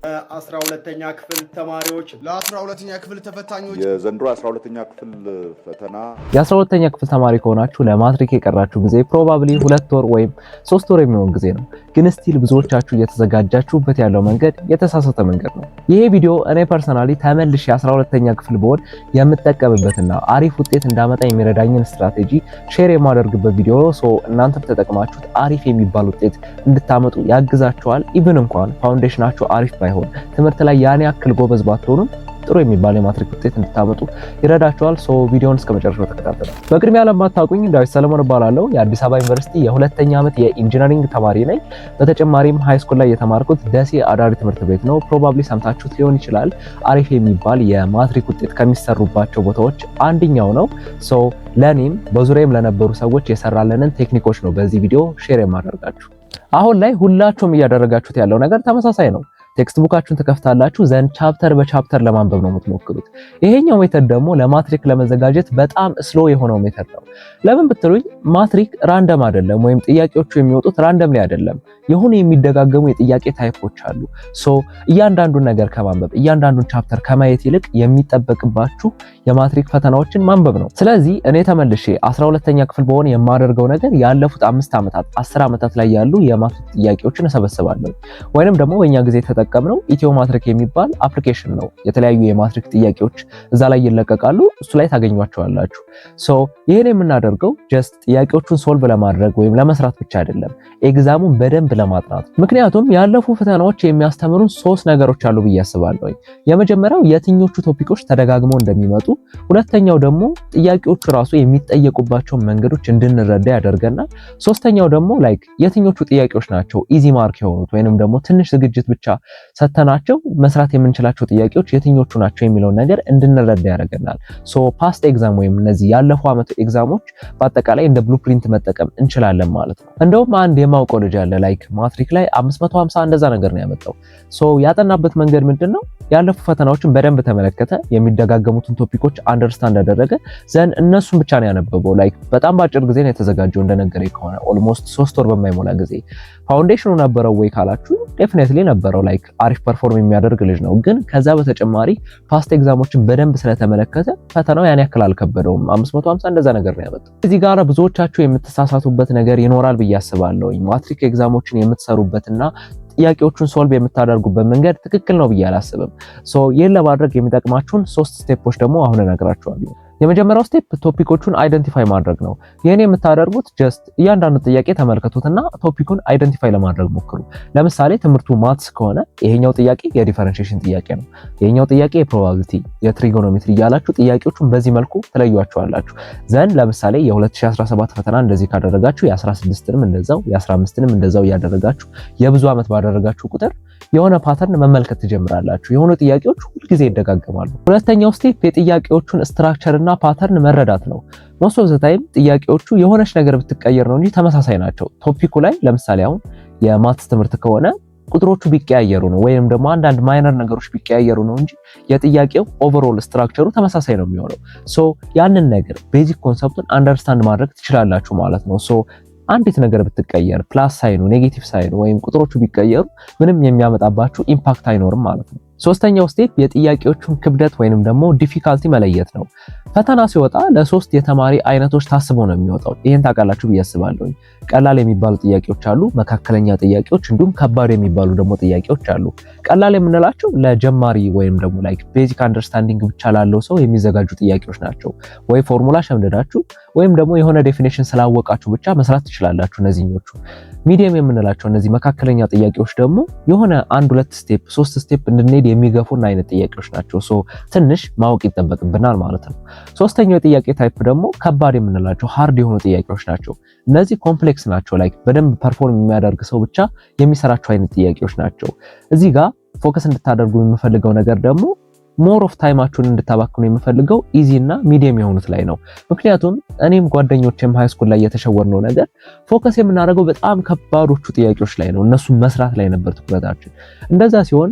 ለ12ኛ ክፍል ተማሪዎች ለ12ኛ ክፍል ተፈታኞች የዘንድሮ 12ኛ ክፍል ፈተና የ12ኛ ክፍል ተማሪ ከሆናችሁ ለማትሪክ የቀራችሁ ጊዜ ፕሮባብሊ 2 ወር ወይም 3 ወር የሚሆን ጊዜ ነው። ግን ስቲል ብዙዎቻችሁ እየተዘጋጃችሁበት ያለው መንገድ የተሳሳተ መንገድ ነው። ይሄ ቪዲዮ እኔ ፐርሰናሊ ተመልሼ 12ኛ ክፍል ብሆን የምጠቀምበትና አሪፍ ውጤት እንዳመጣ የሚረዳኝን ስትራቴጂ ሼር የማደርግበት ቪዲዮ ነው። ሶ እናንተም ተጠቅማችሁት አሪፍ የሚባል ውጤት እንድታመጡ ያግዛችኋል። ኢቭን እንኳን ፋውንዴሽናችሁ አሪፍ ባይሆን ትምህርት ላይ ያን ያክል ጎበዝ ባትሆኑም ጥሩ የሚባል የማትሪክ ውጤት እንድታመጡ ይረዳችኋል። ሶ ቪዲዮውን እስከ መጨረሻው ተከታተሉ። በቅድሚያ ለማታውቁኝ ዳዊት ሰለሞን እባላለሁ። የአዲስ አበባ ዩኒቨርሲቲ የሁለተኛ ዓመት የኢንጂነሪንግ ተማሪ ነኝ። በተጨማሪም ሃይ ስኩል ላይ የተማርኩት ደሴ አዳሪ ትምህርት ቤት ነው። ፕሮባብሊ ሰምታችሁት ሊሆን ይችላል። አሪፍ የሚባል የማትሪክ ውጤት ከሚሰሩባቸው ቦታዎች አንደኛው ነው። ሶ ለኔም በዙሪያም ለነበሩ ሰዎች የሰራለንን ቴክኒኮች ነው በዚህ ቪዲዮ ሼር የማደርጋችሁ። አሁን ላይ ሁላችሁም እያደረጋችሁት ያለው ነገር ተመሳሳይ ነው። ቴክስት ቡካችሁን ትከፍታላችሁ፣ ዘን ቻፕተር በቻፕተር ለማንበብ ነው የምትሞክሩት። ይሄኛው ሜተድ ደግሞ ለማትሪክ ለመዘጋጀት በጣም ስሎ የሆነው ሜተድ ነው። ለምን ብትሉኝ ማትሪክ ራንደም አይደለም፣ ወይም ጥያቄዎቹ የሚወጡት ራንደምሊ አይደለም። የሆኑ የሚደጋገሙ የጥያቄ ታይፖች አሉ። ሶ እያንዳንዱን ነገር ከማንበብ እያንዳንዱን ቻፕተር ከማየት ይልቅ የሚጠበቅባችሁ የማትሪክ ፈተናዎችን ማንበብ ነው። ስለዚህ እኔ ተመልሼ 12ኛ ክፍል በሆነ የማደርገው ነገር ያለፉት 5 ዓመታት 10 ዓመታት ላይ ያሉ የማትሪክ ጥያቄዎችን እሰበስባለሁ። ወይንም ደግሞ በእኛ ጊዜ ተጠቀምነው ኢትዮ ማትሪክ የሚባል አፕሊኬሽን ነው። የተለያዩ የማትሪክ ጥያቄዎች እዛ ላይ ይለቀቃሉ፣ እሱ ላይ ታገኟቸዋላችሁ። ሶ ይሄን የምናደርገው ጀስት ጥያቄዎቹን ሶልቭ ለማድረግ ወይም ለመስራት ብቻ አይደለም፣ ኤግዛሙን በደንብ ለማጥናት። ምክንያቱም ያለፉ ፈተናዎች የሚያስተምሩን 3 ነገሮች አሉ ብዬ አስባለሁ። የመጀመሪያው የትኞቹ ቶፒኮች ተደጋግመው እንደሚመጡ፣ ሁለተኛው ደግሞ ጥያቄዎቹ ራሱ የሚጠየቁባቸው መንገዶች እንድንረዳ ያደርገናል። ሶስተኛው ደግሞ ላይክ የትኞቹ ጥያቄዎች ናቸው ኢዚ ማርክ የሆኑት ወይንም ደግሞ ትንሽ ዝግጅት ብቻ ሰተናቸው መስራት የምንችላቸው ጥያቄዎች የትኞቹ ናቸው የሚለውን ነገር እንድንረዳ ያደርገናል። ሶ ፓስት ኤግዛም ወይም እነዚህ ያለፉ ዓመት ኤግዛሞች በአጠቃላይ እንደ ብሉፕሪንት መጠቀም እንችላለን ማለት ነው። እንደውም አንድ የማውቀው ልጅ አለ ላይክ ማትሪክ ላይ 550 እንደዛ ነገር ነው ያመጣው። ሶ ያጠናበት መንገድ ምንድነው? ያለፉ ፈተናዎችን በደንብ ተመለከተ፣ የሚደጋገሙትን ቶፒኮች አንደርስታንድ አደረገ፣ ዘን እነሱን ብቻ ነው ያነበበው። ላይክ በጣም በአጭር ጊዜ ነው የተዘጋጀው እንደነገረኝ ከሆነ ኦልሞስት 3 ወር በማይሞላ ጊዜ። ፋውንዴሽኑ ነበረው ወይ ካላችሁ ዴፊኔትሊ ነበረው። ላይክ አሪፍ ፐርፎርም የሚያደርግ ልጅ ነው። ግን ከዛ በተጨማሪ ፓስት ኤግዛሞችን በደንብ ስለተመለከተ ፈተናው ያን ያክል አልከበደውም። 550 እንደዛ ነገር ነው ያመጣው። እዚህ ጋር ብዙዎቻችሁ የምትሳሳቱበት ነገር ይኖራል ብዬ አስባለሁ። ማትሪክ ኤግዛሞችን የምትሰሩበትና ጥያቄዎቹን ሶልቭ የምታደርጉበት መንገድ ትክክል ነው ብዬ አላስብም። ሶ ይህን ለማድረግ የሚጠቅማችሁን 3 ስቴፖች ደግሞ አሁን እነግራችኋለሁ። የመጀመሪያው ስቴፕ ቶፒኮቹን አይደንቲፋይ ማድረግ ነው። ይሄን የምታደርጉት ጀስት እያንዳንዱ ጥያቄ ተመልከቱትና ቶፒኩን አይደንቲፋይ ለማድረግ ሞክሩ። ለምሳሌ ትምህርቱ ማትስ ከሆነ ይሄኛው ጥያቄ የዲፈረንሺዬሽን ጥያቄ ነው፣ ይሄኛው ጥያቄ የፕሮባቢሊቲ፣ የትሪጎኖሜትሪ እያላችሁ ጥያቄዎቹን በዚህ መልኩ ትለዩዋቸዋላችሁ። ዘን ለምሳሌ የ2017 ፈተና እንደዚህ ካደረጋችሁ የ16ንም እንደዛው የ15ንም እንደዛው እያደረጋችሁ የብዙ ዓመት ባደረጋችሁ ቁጥር የሆነ ፓተርን መመልከት ትጀምራላችሁ። የሆኑ ጥያቄዎች ሁልጊዜ ይደጋገማሉ። ሁለተኛው ስቴፕ የጥያቄዎቹን ስትራክቸር እና ፓተርን መረዳት ነው። ሞስት ኦፍ ዘ ታይም ጥያቄዎቹ የሆነች ነገር ብትቀየር ነው እንጂ ተመሳሳይ ናቸው። ቶፒኩ ላይ ለምሳሌ አሁን የማትስ ትምህርት ከሆነ ቁጥሮቹ ቢቀያየሩ ነው ወይንም ደግሞ አንዳንድ ማይነር ነገሮች ቢቀያየሩ ነው እንጂ የጥያቄው ኦቨርኦል ስትራክቸሩ ተመሳሳይ ነው የሚሆነው። ሶ ያንን ነገር ቤዚክ ኮንሰፕቱን አንደርስታንድ ማድረግ ትችላላችሁ ማለት ነው። ሶ አንዲት ነገር ብትቀየር ፕላስ ሳይኑ ኔጌቲቭ ሳይኑ ወይም ቁጥሮቹ ቢቀየሩ ምንም የሚያመጣባችሁ ኢምፓክት አይኖርም ማለት ነው። ሶስተኛው ስቴፕ የጥያቄዎቹን ክብደት ወይንም ደግሞ ዲፊካልቲ መለየት ነው። ፈተና ሲወጣ ለ3 የተማሪ አይነቶች ታስቦ ነው የሚወጣው። ይሄን ታውቃላችሁ ብዬ አስባለሁ። ቀላል የሚባሉ ጥያቄዎች አሉ፣ መካከለኛ ጥያቄዎች፣ እንዲሁም ከባድ የሚባሉ ደግሞ ጥያቄዎች አሉ። ቀላል የምንላቸው ለጀማሪ ወይም ደግሞ ላይክ ቤዚክ አንደርስታንዲንግ ብቻ ላለው ሰው የሚዘጋጁ ጥያቄዎች ናቸው። ወይ ፎርሙላ ሸምደዳችሁ ወይም ደግሞ የሆነ ዴፊኒሽን ስላወቃችሁ ብቻ መስራት ትችላላችሁ እነዚህኞቹ። ሚዲየም የምንላቸው እነዚህ መካከለኛ ጥያቄዎች ደግሞ የሆነ 1 2 ስቴፕ 3 ስቴፕ እንድንሄድ የሚገፉን አይነት ጥያቄዎች ናቸው። ሶ ትንሽ ማወቅ ይጠበቅብናል ማለት ነው። ሶስተኛው የጥያቄ ታይፕ ደግሞ ከባድ የምንላቸው ሃርድ የሆኑ ጥያቄዎች ናቸው። እነዚህ ኮምፕሌክስ ናቸው። ላይክ በደንብ ፐርፎርም የሚያደርግ ሰው ብቻ የሚሰራቸው አይነት ጥያቄዎች ናቸው። እዚህ ጋር ፎከስ እንድታደርጉ የምፈልገው ነገር ደግሞ ሞር ኦፍ ታይማችሁን እንድታባክኑ የምፈልገው ኢዚ እና ሚዲየም የሆኑት ላይ ነው። ምክንያቱም እኔም ጓደኞቼም ሃይ ስኩል ላይ የተሸወርነው ነገር ፎከስ የምናደርገው በጣም ከባዶቹ ጥያቄዎች ላይ ነው። እነሱም መስራት ላይ ነበር ትኩረታችን። እንደዛ ሲሆን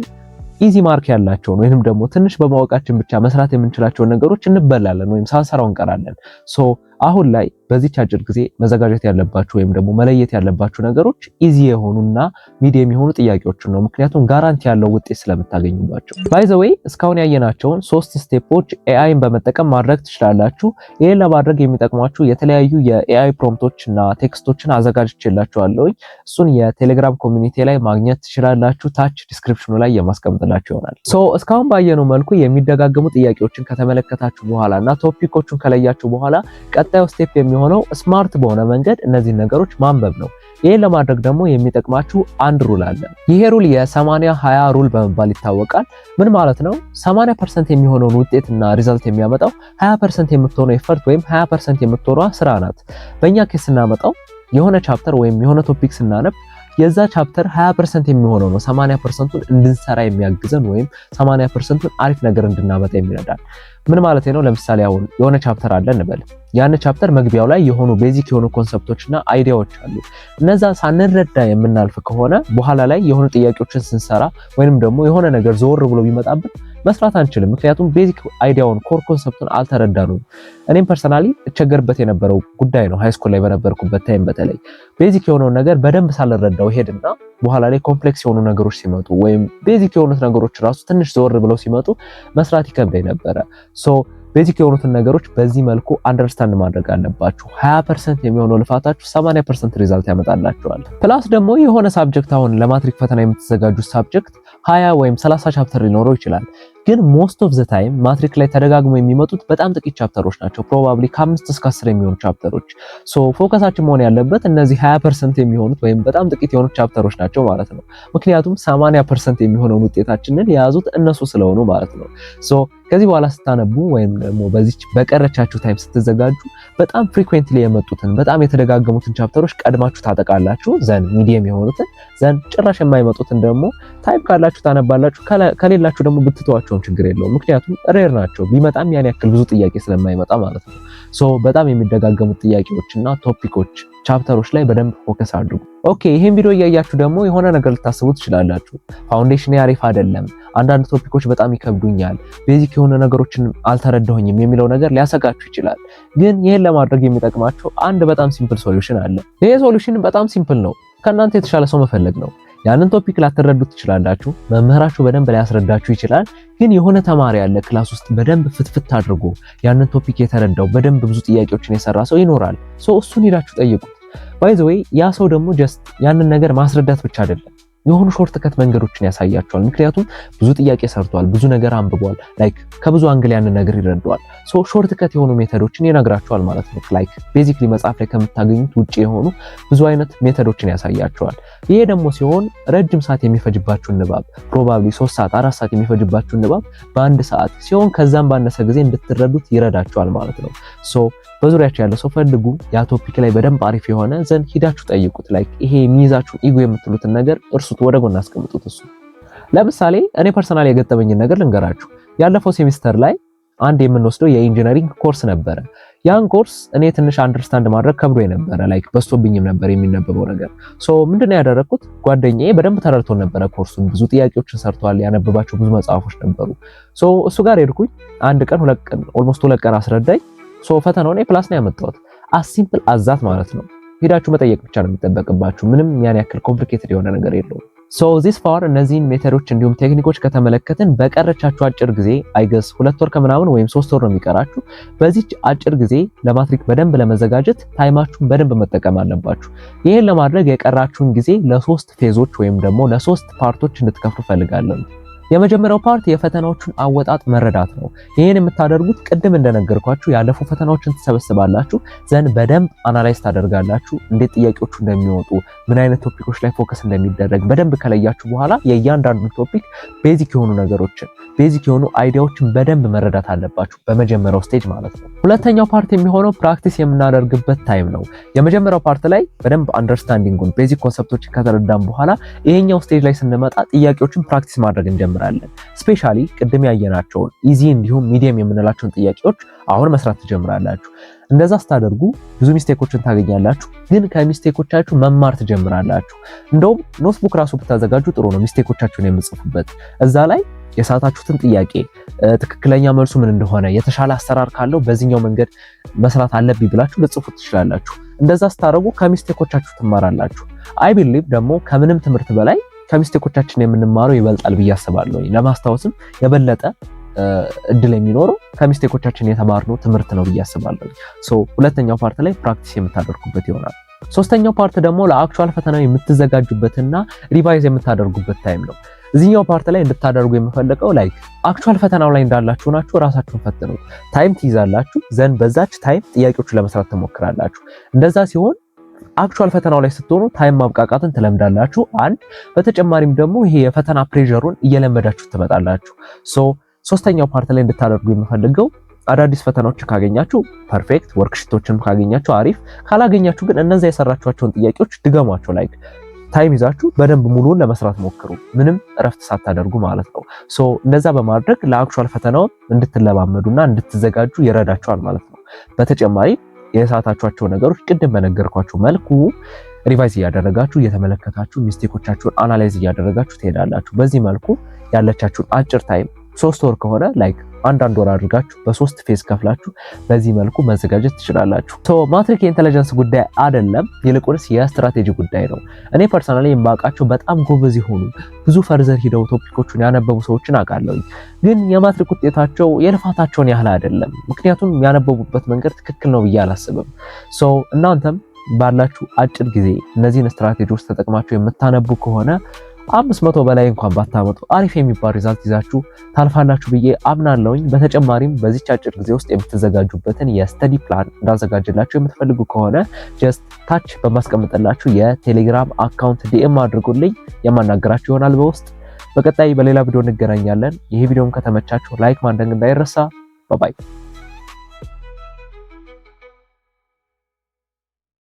ኢዚ ማርክ ያላቸውን ወይንም ደግሞ ትንሽ በማወቃችን ብቻ መስራት የምንችላቸውን ነገሮች እንበላለን ወይም ሳንሰራው እንቀራለን። ሶ አሁን ላይ በዚች አጭር ጊዜ መዘጋጀት ያለባችሁ ወይም ደግሞ መለየት ያለባችሁ ነገሮች ኢዚ የሆኑና ሚዲየም የሆኑ ጥያቄዎችን ነው። ምክንያቱም ጋራንቲ ያለው ውጤት ስለምታገኙባቸው። ባይ ዘ ዌይ እስካሁን ያየናቸውን 3 ስቴፖች ኤአይን በመጠቀም ማድረግ ትችላላችሁ። ይሄን ለማድረግ የሚጠቅሟችሁ የተለያዩ የኤአይ ፕሮምፕቶችና ቴክስቶችን አዘጋጅቼላችኋለሁ። እሱን የቴሌግራም ኮሚኒቲ ላይ ማግኘት ትችላላችሁ። ታች ዲስክሪፕሽኑ ላይ የማስቀምጥላችሁ ይሆናል። እስካሁን ባየነው መልኩ የሚደጋገሙ ጥያቄዎችን ከተመለከታችሁ በኋላና ቶፒኮቹን ከለያችሁ በኋላ ቀጣዩ ስቴፕ የሚሆነው ስማርት በሆነ መንገድ እነዚህ ነገሮች ማንበብ ነው። ይሄን ለማድረግ ደግሞ የሚጠቅማችሁ አንድ ሩል አለ። ይሄ ሩል የ80-20 ሩል በመባል ይታወቃል። ምን ማለት ነው? 80% የሚሆነውን ውጤትና ሪዛልት የሚያመጣው 20% የምትሆነው ኤፈርት ወይም 20% የምትሆነው ስራ ናት። በእኛ ኬስ ስናመጣው የሆነ ቻፕተር ወይም የሆነ ቶፒክ ስናነብ የዛ ቻፕተር 20% የሚሆነው ነው 80%ቱን እንድንሰራ የሚያግዘን ወይም 80%ቱን አሪፍ ነገር እንድናመጣ የሚረዳን። ምን ማለት ነው? ለምሳሌ አሁን የሆነ ቻፕተር አለ እንበል። ያን ቻፕተር መግቢያው ላይ የሆኑ ቤዚክ የሆኑ ኮንሰፕቶችና አይዲያዎች አሉ። እነዛ ሳንረዳ የምናልፍ ከሆነ በኋላ ላይ የሆኑ ጥያቄዎችን ስንሰራ ወይንም ደግሞ የሆነ ነገር ዞር ብሎ ቢመጣብን መስራት አንችልም። ምክንያቱም ቤዚክ አይዲያውን ኮር ኮንሰፕቱን አልተረዳነውም። እኔም ፐርሰናሊ እቸገርበት የነበረው ጉዳይ ነው። ሃይስኩል ላይ በነበርኩበት ታይም በተለይ ቤዚክ የሆነውን ነገር በደንብ ሳልረዳው ሄድና በኋላ ላይ ኮምፕሌክስ የሆኑ ነገሮች ሲመጡ ወይም ቤዚክ የሆኑት ነገሮች ራሱ ትንሽ ዞር ብለው ሲመጡ መስራት ይከብደኝ ነበረ። ቤዚክ የሆኑትን ነገሮች በዚህ መልኩ አንደርስታንድ ማድረግ አለባችሁ። 20% የሚሆነው ልፋታችሁ 80% ሪዛልት ያመጣላችኋል። ፕላስ ደግሞ የሆነ ሳብጀክት አሁን ለማትሪክ ፈተና የምትዘጋጁት ሳብጀክት 20 ወይም 30 ቻፕተር ሊኖረው ይችላል። ግን ሞስት ኦፍ ዘ ታይም ማትሪክ ላይ ተደጋግሞ የሚመጡት በጣም ጥቂት ቻፕተሮች ናቸው። ፕሮባብሊ ከ5 እስከ 10 የሚሆኑ ቻፕተሮች። ፎከሳችን መሆን ያለበት እነዚህ 20% የሚሆኑት ወይም በጣም ጥቂት የሆኑት ቻፕተሮች ናቸው ማለት ነው። ምክንያቱም 80% የሚሆነውን ውጤታችንን የያዙት እነሱ ስለሆኑ ማለት ነው። ከዚህ በኋላ ስታነቡ ወይም ደግሞ በዚህ በቀረቻችሁ ታይም ስትዘጋጁ በጣም ፍሪኩዌንትሊ የመጡትን በጣም የተደጋገሙትን ቻፕተሮች ቀድማችሁ ታጠቃላችሁ። ዘን ሚዲየም የሆኑትን ዘን ጭራሽ የማይመጡትን ደግሞ ታይም ካላችሁ ታነባላችሁ። ከሌላችሁ ደግሞ ብትተዋቸውም ችግር የለውም። ምክንያቱም ሬር ናቸው። ቢመጣም ያን ያክል ብዙ ጥያቄ ስለማይመጣ ማለት ነው። በጣም የሚደጋገሙት ጥያቄዎችና ቶፒኮች ቻፕተሮች ላይ በደንብ ፎከስ አድርጉ። ኦኬ፣ ይሄን ቪዲዮ እያያችሁ ደግሞ የሆነ ነገር ልታስቡ ትችላላችሁ። ፋውንዴሽን አሪፍ አይደለም፣ አንዳንድ ቶፒኮች በጣም ይከብዱኛል፣ ቤዚክ የሆነ ነገሮችን አልተረዳሁኝም የሚለው ነገር ሊያሰጋችሁ ይችላል። ግን ይሄን ለማድረግ የሚጠቅማችሁ አንድ በጣም ሲምፕል ሶሉሽን አለ። ይሄ ሶሉሽን በጣም ሲምፕል ነው። ከእናንተ የተሻለ ሰው መፈለግ ነው። ያንን ቶፒክ ላትረዱት ትችላላችሁ። መምህራችሁ በደንብ ሊያስረዳችሁ ይችላል። ግን የሆነ ተማሪ ያለ ክላስ ውስጥ በደንብ ፍትፍት አድርጎ ያንን ቶፒክ የተረዳው በደንብ ብዙ ጥያቄዎችን የሰራ ሰው ይኖራል። እሱን ሄዳችሁ ጠይቁት። ባይ ዘ ዌይ ያ ሰው ደግሞ ጀስት ያንን ነገር ማስረዳት ብቻ አይደለም፣ የሆኑ ሾርት ከት መንገዶችን ያሳያቸዋል። ምክንያቱም ብዙ ጥያቄ ሰርቷል፣ ብዙ ነገር አንብቧል። ላይክ ከብዙ አንግል ያንን ነገር ይረዳዋል። ሾርት ከት የሆኑ ሜተዶችን ይነግራቸዋል ማለት ነው። ላይክ ቤዚክሊ መጽሐፍ ላይ ከምታገኙት ውጪ የሆኑ ብዙ አይነት ሜተዶችን ያሳያቸዋል። ይሄ ደግሞ ሲሆን ረጅም ሰዓት የሚፈጅባችሁን ንባብ ፕሮባብሊ 3 ሰዓት 4 ሰዓት የሚፈጅባችሁን ንባብ በአንድ ሰዓት ሲሆን ከዛም ባነሰ ጊዜ እንድትረዱት ይረዳቸዋል ማለት ነው። በዙሪያችሁ ያለ ሰው ፈልጉ። ያ ቶፒክ ላይ በደንብ አሪፍ የሆነ ዘንድ ሂዳችሁ ጠይቁት። ላይክ ይሄ የሚይዛችሁን ኢጎ የምትሉትን ነገር እርሱት፣ ወደ ጎን አስቀምጡት። እሱ ለምሳሌ እኔ ፐርሰናል የገጠመኝን ነገር ልንገራችሁ። ያለፈው ሴሚስተር ላይ አንድ የምንወስደው የኢንጂነሪንግ ኮርስ ነበረ። ያን ኮርስ እኔ ትንሽ አንደርስታንድ ማድረግ ከብዶ የነበረ ላይክ በስቶብኝም ነበር የሚነበበው ነገር። ምንድነው ያደረኩት? ጓደኛዬ በደንብ ተረድቶ ነበረ ኮርሱን፣ ብዙ ጥያቄዎችን ሰርቷል፣ ያነበባቸው ብዙ መጽሐፎች ነበሩ። እሱ ጋር ሄድኩኝ። አንድ ቀን 2 ቀን ኦልሞስት 2 ቀን አስረዳኝ። ፈተናውን ፕላስ ነው ያመጣሁት። ሲምፕል አዛት ማለት ነው። ሄዳችሁ መጠየቅ ብቻ ነው የሚጠበቅባችሁ። ምንም ያን ያክል ኮምፕሊኬትድ የሆነ ነገር የለውም። ዚስ ፋር እነዚህን ሜተዶች እንዲሁም ቴክኒኮች ከተመለከትን በቀረቻችሁ አጭር ጊዜ አይገስ 2 ወር ከምናምን ወይም 3 ወር ነው የሚቀራችሁ። በዚች አጭር ጊዜ ለማትሪክ በደንብ ለመዘጋጀት ታይማችሁን በደንብ መጠቀም አለባችሁ። ይሄን ለማድረግ የቀራችሁን ጊዜ ለ3 ፌዞች ወይም ደግሞ ለ3 ፓርቶች እንድትከፍሉ ፈልጋለሁ። የመጀመሪያው ፓርት የፈተናዎቹን አወጣጥ መረዳት ነው። ይሄን የምታደርጉት ቅድም እንደነገርኳችሁ ያለፉ ፈተናዎችን ትሰበስባላችሁ፣ ዘንድ በደንብ አናላይዝ ታደርጋላችሁ። እንዴት ጥያቄዎቹ እንደሚወጡ፣ ምን አይነት ቶፒኮች ላይ ፎከስ እንደሚደረግ በደንብ ከለያችሁ በኋላ የእያንዳንዱ ቶፒክ ቤዚክ የሆኑ ነገሮችን፣ ቤዚክ የሆኑ አይዲያዎችን በደንብ መረዳት አለባችሁ፣ በመጀመሪያው ስቴጅ ማለት ነው። ሁለተኛው ፓርት የሚሆነው ፕራክቲስ የምናደርግበት ታይም ነው። የመጀመሪያው ፓርት ላይ በደንብ አንደርስታንዲንጉን ቤዚክ ኮንሰፕቶችን ከተረዳን በኋላ ይሄኛው ስቴጅ ላይ ስንመጣ ጥያቄዎችን ፕራክቲስ ማድረግ እንጀምራለን። ስፔሻሊ ቅድም ያየናቸውን ኢዚ እንዲሁም ሚዲየም የምንላቸውን ጥያቄዎች አሁን መስራት ትጀምራላችሁ። እንደዛ ስታደርጉ ብዙ ሚስቴኮችን ታገኛላችሁ፣ ግን ከሚስቴኮቻችሁ መማር ትጀምራላችሁ። እንደውም ኖትቡክ ራሱ ብታዘጋጁ ጥሩ ነው፣ ሚስቴኮቻችሁን የምጽፉበት እዛ ላይ የሳታችሁትን ጥያቄ ትክክለኛ መልሱ ምን እንደሆነ የተሻለ አሰራር ካለው በዚህኛው መንገድ መስራት አለብኝ ብላችሁ ልጽፉት ትችላላችሁ። እንደዛ ስታደርጉ ከሚስቴኮቻችሁ ትማራላችሁ። አይ ቢሊቭ ደግሞ ከምንም ትምህርት በላይ ከሚስቴኮቻችን የምንማረው ይበልጣል ብዬ አስባለሁ። ለማስታወስም የበለጠ እድል የሚኖረው ከሚስቴኮቻችን የተማርነው ትምህርት ነው ብዬ አስባለሁ። ሁለተኛው ፓርት ላይ ፕራክቲስ የምታደርጉበት ይሆናል። ሶስተኛው ፓርት ደግሞ ለአክቹዋል ፈተናው የምትዘጋጁበትና ሪቫይዝ የምታደርጉበት ታይም ነው። እዚህኛው ፓርት ላይ እንድታደርጉ የምፈልገው ላይክ አክቹዋል ፈተናው ላይ እንዳላችሁ ናችሁ ራሳችሁን ፈትኑ። ታይም ትይዛላችሁ፣ ዘንድ በዛች ታይም ጥያቄዎችን ለመስራት ትሞክራላችሁ። እንደዛ ሲሆን አክቹዋል ፈተናው ላይ ስትሆኑ ታይም ማብቃቃትን ትለምዳላችሁ። አንድ በተጨማሪም ደግሞ ይሄ የፈተና ፕሬሸሩን እየለመዳችሁ ትመጣላችሁ። ሶስተኛው ፓርት ላይ እንድታደርጉ የምፈልገው አዳዲስ ፈተናዎችን ካገኛችሁ ፐርፌክት፣ ወርክሺቶችን ካገኛችሁ አሪፍ፣ ካላገኛችሁ ግን እነዛ የሰራችኋቸውን ጥያቄዎች ድገሟቸው። ላይክ ታይም ይዛችሁ በደንብ ሙሉውን ለመስራት ሞክሩ፣ ምንም እረፍት ሳታደርጉ ማለት ነው። እንደዛ በማድረግ ለአክቹዋል ፈተናው እንድትለማመዱና እንድትዘጋጁ ይረዳችኋል ማለት ነው። በተጨማሪ የሳታችኋቸው ነገሮች ቅድም በነገርኳችሁ መልኩ ሪቫይዝ እያደረጋችሁ እየተመለከታችሁ ሚስቴኮቻችሁን አናላይዝ እያደረጋችሁ ትሄዳላችሁ። በዚህ መልኩ ያለቻችሁን አጭር ታይም 3 ወር ከሆነ ላይክ አንዳንድ ወር አድርጋችሁ በ3 ፌዝ ከፍላችሁ በዚህ መልኩ መዘጋጀት ትችላላችሁ። ማትሪክ የኢንተለጀንስ ጉዳይ አይደለም፣ ይልቁንስ የስትራቴጂ ጉዳይ ነው። እኔ ፐርሰናሊ የማውቃቸው በጣም ጎበዝ የሆኑ ብዙ ፈርዘር ሂደው ቶፒኮቹን ያነበቡ ሰዎችን አውቃለሁ። ግን የማትሪክ ውጤታቸው የልፋታቸውን ያህል አይደለም። ምክንያቱም ያነበቡበት መንገድ ትክክል ነው ብዬ አላስብም። እናንተም ባላችሁ አጭር ጊዜ እነዚህን ስትራቴጂዎች ተጠቅማችሁ የምታነቡ ከሆነ 500 በላይ እንኳን ባታመጡ አሪፍ የሚባል ሪዛልት ይዛችሁ ታልፋላችሁ ብዬ አምናለሁኝ። በተጨማሪም በዚች አጭር ጊዜ ውስጥ የምትዘጋጁበትን የስተዲ ፕላን እንዳዘጋጅላችሁ የምትፈልጉ ከሆነ ጀስት ታች በማስቀምጥላችሁ የቴሌግራም አካውንት ዲኤም አድርጉልኝ፣ የማናገራችሁ ይሆናል በውስጥ። በቀጣይ በሌላ ቪዲዮ እንገናኛለን። ይሄ ቪዲዮም ከተመቻችሁ ላይክ ማድረግ እንዳይረሳ። ባይ